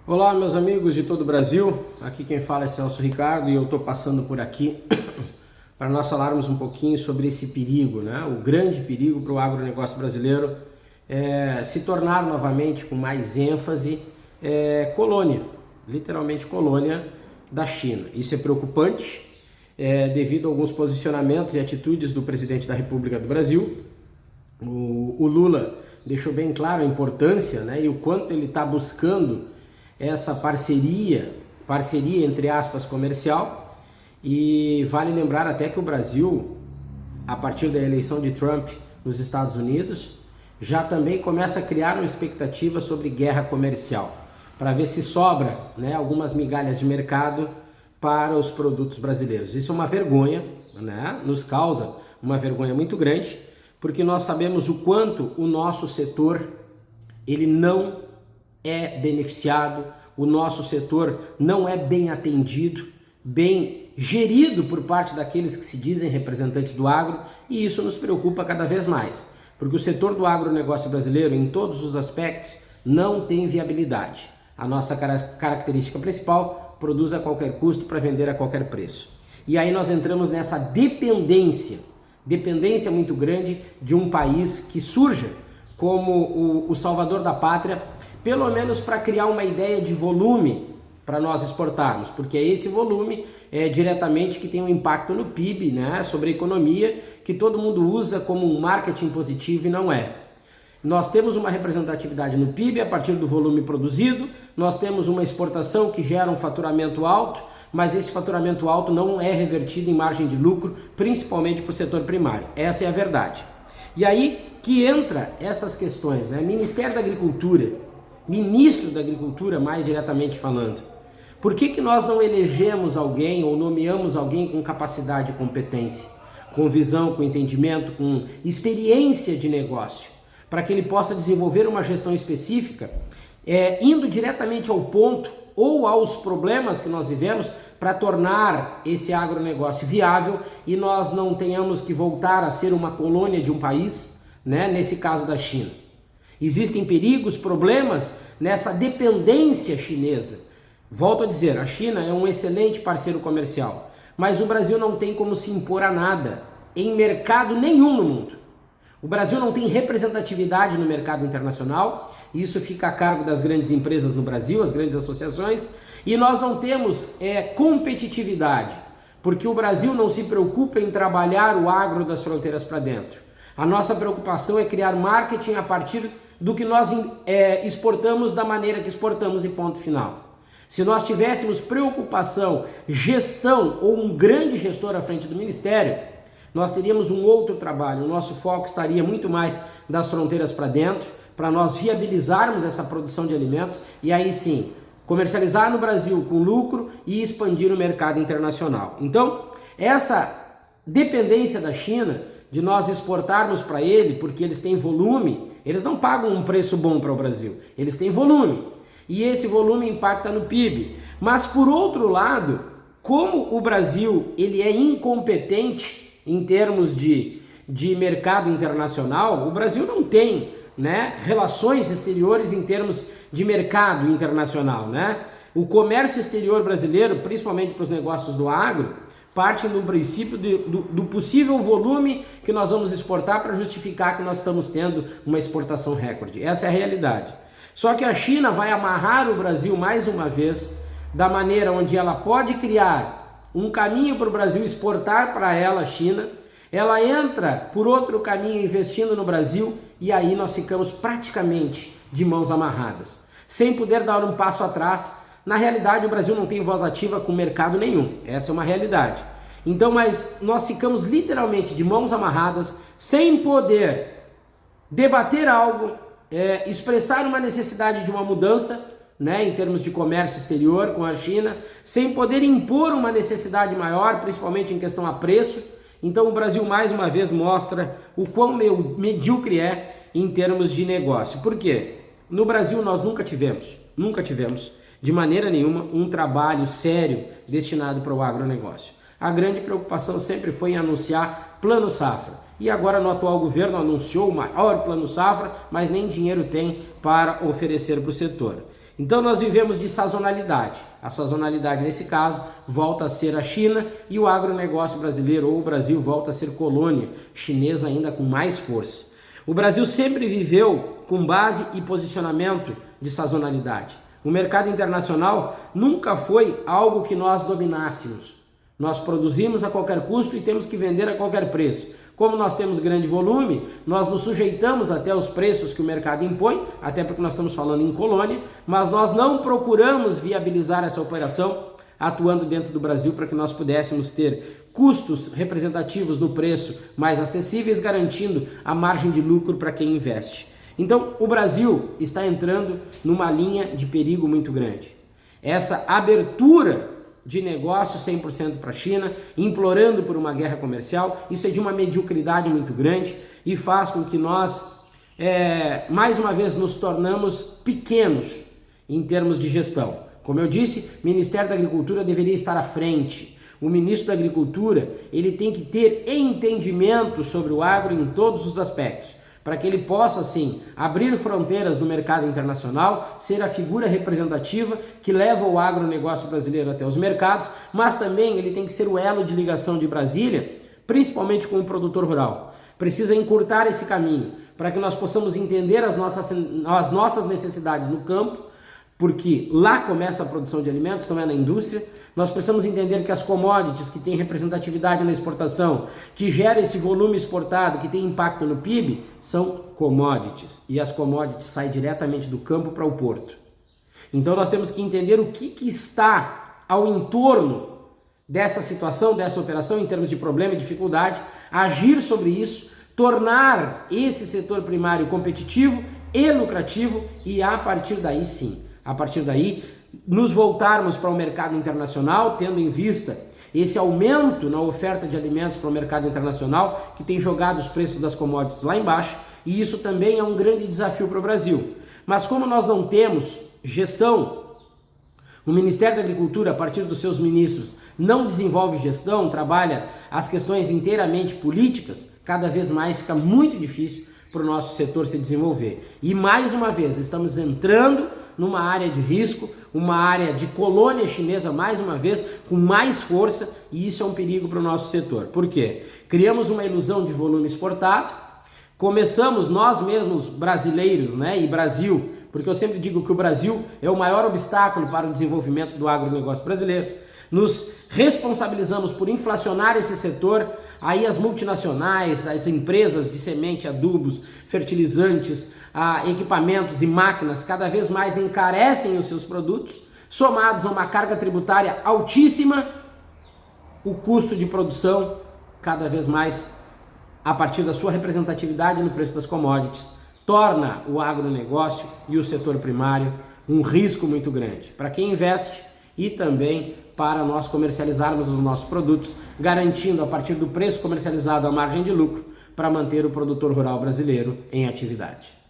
Olá, meus amigos de todo o Brasil, aqui quem fala é Celso Ricardo e eu estou passando por aqui para nós falarmos um pouquinho sobre esse perigo, né? O grande perigo para o agronegócio brasileiro se tornar novamente, com mais ênfase, colônia, literalmente colônia da China. Isso é preocupante devido a alguns posicionamentos e atitudes do presidente da República do Brasil. O Lula deixou bem claro a importância, né, e o quanto ele está buscando essa parceria entre aspas comercial, e vale lembrar até que o Brasil, a partir da eleição de Trump nos Estados Unidos, já também começa a criar uma expectativa sobre guerra comercial, para ver se sobra, né, algumas migalhas de mercado para os produtos brasileiros. Isso é uma vergonha, né, nos causa uma vergonha muito grande, porque nós sabemos o quanto o nosso setor ele não é beneficiado, o nosso setor não é bem atendido, bem gerido por parte daqueles que se dizem representantes do agro, e isso nos preocupa cada vez mais, porque o setor do agronegócio brasileiro, em todos os aspectos, não tem viabilidade. A nossa característica principal, produz a qualquer custo para vender a qualquer preço. E aí nós entramos nessa dependência muito grande de um país que surja como o salvador da pátria, pelo menos para criar uma ideia de volume para nós exportarmos, porque é esse volume diretamente que tem um impacto no PIB, né, sobre a economia, que todo mundo usa como um marketing positivo e não é. Nós temos uma representatividade no PIB a partir do volume produzido, nós temos uma exportação que gera um faturamento alto, mas esse faturamento alto não é revertido em margem de lucro, principalmente para o setor primário. Essa é a verdade. E aí que entra essas questões, né? Ministério da Agricultura, ministro da Agricultura, mais diretamente falando. Por que nós não elegemos alguém ou nomeamos alguém com capacidade e competência, com visão, com entendimento, com experiência de negócio, para que ele possa desenvolver uma gestão específica, indo diretamente ao ponto ou aos problemas que nós vivemos, para tornar esse agronegócio viável e nós não tenhamos que voltar a ser uma colônia de um país, né? Nesse caso da China. Existem perigos, problemas nessa dependência chinesa. Volto a dizer, a China é um excelente parceiro comercial, mas o Brasil não tem como se impor a nada em mercado nenhum no mundo. O Brasil não tem representatividade no mercado internacional, isso fica a cargo das grandes empresas no Brasil, as grandes associações, e nós não temos competitividade, porque o Brasil não se preocupa em trabalhar o agro das fronteiras para dentro. A nossa preocupação é criar marketing a partir do que nós exportamos da maneira que exportamos e ponto final. Se nós tivéssemos preocupação, gestão ou um grande gestor à frente do Ministério, nós teríamos um outro trabalho, o nosso foco estaria muito mais das fronteiras para dentro, para nós viabilizarmos essa produção de alimentos e aí sim, comercializar no Brasil com lucro e expandir o mercado internacional. Então, essa dependência da China, de nós exportarmos para ele, porque eles têm volume, eles não pagam um preço bom para o Brasil, eles têm volume, e esse volume impacta no PIB. Mas por outro lado, como o Brasil ele é incompetente em termos de mercado internacional, o Brasil não tem, né, relações exteriores em termos de mercado internacional, né? O comércio exterior brasileiro, principalmente para os negócios do agro, parte do princípio do possível volume que nós vamos exportar para justificar que nós estamos tendo uma exportação recorde. Essa é a realidade. Só que a China vai amarrar o Brasil mais uma vez, da maneira onde ela pode criar um caminho para o Brasil exportar para ela, a China, ela entra por outro caminho investindo no Brasil e aí nós ficamos praticamente de mãos amarradas, sem poder dar um passo atrás. Na realidade, o Brasil não tem voz ativa com mercado nenhum, essa é uma realidade. Então, mas nós ficamos literalmente de mãos amarradas, sem poder debater algo, expressar uma necessidade de uma mudança, né, em termos de comércio exterior com a China, sem poder impor uma necessidade maior, principalmente em questão a preço. Então o Brasil mais uma vez mostra o quão medíocre é em termos de negócio. Por quê? No Brasil nós nunca tivemos de maneira nenhuma um trabalho sério destinado para o agronegócio. A grande preocupação sempre foi em anunciar plano safra. E agora no atual governo anunciou o maior plano safra, mas nem dinheiro tem para oferecer para o setor. Então nós vivemos de sazonalidade. A sazonalidade nesse caso volta a ser a China e o agronegócio brasileiro ou o Brasil volta a ser colônia chinesa ainda com mais força. O Brasil sempre viveu com base e posicionamento de sazonalidade. O mercado internacional nunca foi algo que nós dominássemos. Nós produzimos a qualquer custo e temos que vender a qualquer preço. Como nós temos grande volume, nós nos sujeitamos até os preços que o mercado impõe, até porque nós estamos falando em colônia, mas nós não procuramos viabilizar essa operação atuando dentro do Brasil para que nós pudéssemos ter custos representativos no preço mais acessíveis, garantindo a margem de lucro para quem investe. Então, o Brasil está entrando numa linha de perigo muito grande. Essa abertura de negócio 100% para a China, implorando por uma guerra comercial, isso é de uma mediocridade muito grande e faz com que nós, mais uma vez, nos tornamos pequenos em termos de gestão. Como eu disse, o Ministério da Agricultura deveria estar à frente. O ministro da Agricultura, ele tem que ter entendimento sobre o agro em todos os aspectos, para que ele possa, sim, abrir fronteiras no mercado internacional, ser a figura representativa que leva o agronegócio brasileiro até os mercados, mas também ele tem que ser o elo de ligação de Brasília, principalmente com o produtor rural. Precisa encurtar esse caminho, para que nós possamos entender as nossas necessidades no campo, porque lá começa a produção de alimentos, não é na indústria. Nós precisamos entender que as commodities que têm representatividade na exportação, que gera esse volume exportado, que tem impacto no PIB, são commodities. E as commodities saem diretamente do campo para o porto. Então nós temos que entender o que está ao entorno dessa situação, dessa operação, em termos de problema e dificuldade, agir sobre isso, tornar esse setor primário competitivo e lucrativo e a partir daí sim, a partir daí nos voltarmos para o mercado internacional, tendo em vista esse aumento na oferta de alimentos para o mercado internacional, que tem jogado os preços das commodities lá embaixo, e isso também é um grande desafio para o Brasil. Mas como nós não temos gestão, o Ministério da Agricultura, a partir dos seus ministros, não desenvolve gestão, trabalha as questões inteiramente políticas, cada vez mais fica muito difícil para o nosso setor se desenvolver. E mais uma vez, estamos entrando numa área de risco, uma área de colônia chinesa, mais uma vez, com mais força, e isso é um perigo para o nosso setor. Por quê? Criamos uma ilusão de volume exportado, começamos nós mesmos brasileiros, e Brasil, porque eu sempre digo que o Brasil é o maior obstáculo para o desenvolvimento do agronegócio brasileiro, nos responsabilizamos por inflacionar esse setor, aí as multinacionais, as empresas de semente, adubos, fertilizantes, equipamentos e máquinas cada vez mais encarecem os seus produtos, somados a uma carga tributária altíssima, o custo de produção cada vez mais, a partir da sua representatividade no preço das commodities, torna o agronegócio e o setor primário um risco muito grande para quem investe e também para nós comercializarmos os nossos produtos, garantindo a partir do preço comercializado a margem de lucro para manter o produtor rural brasileiro em atividade.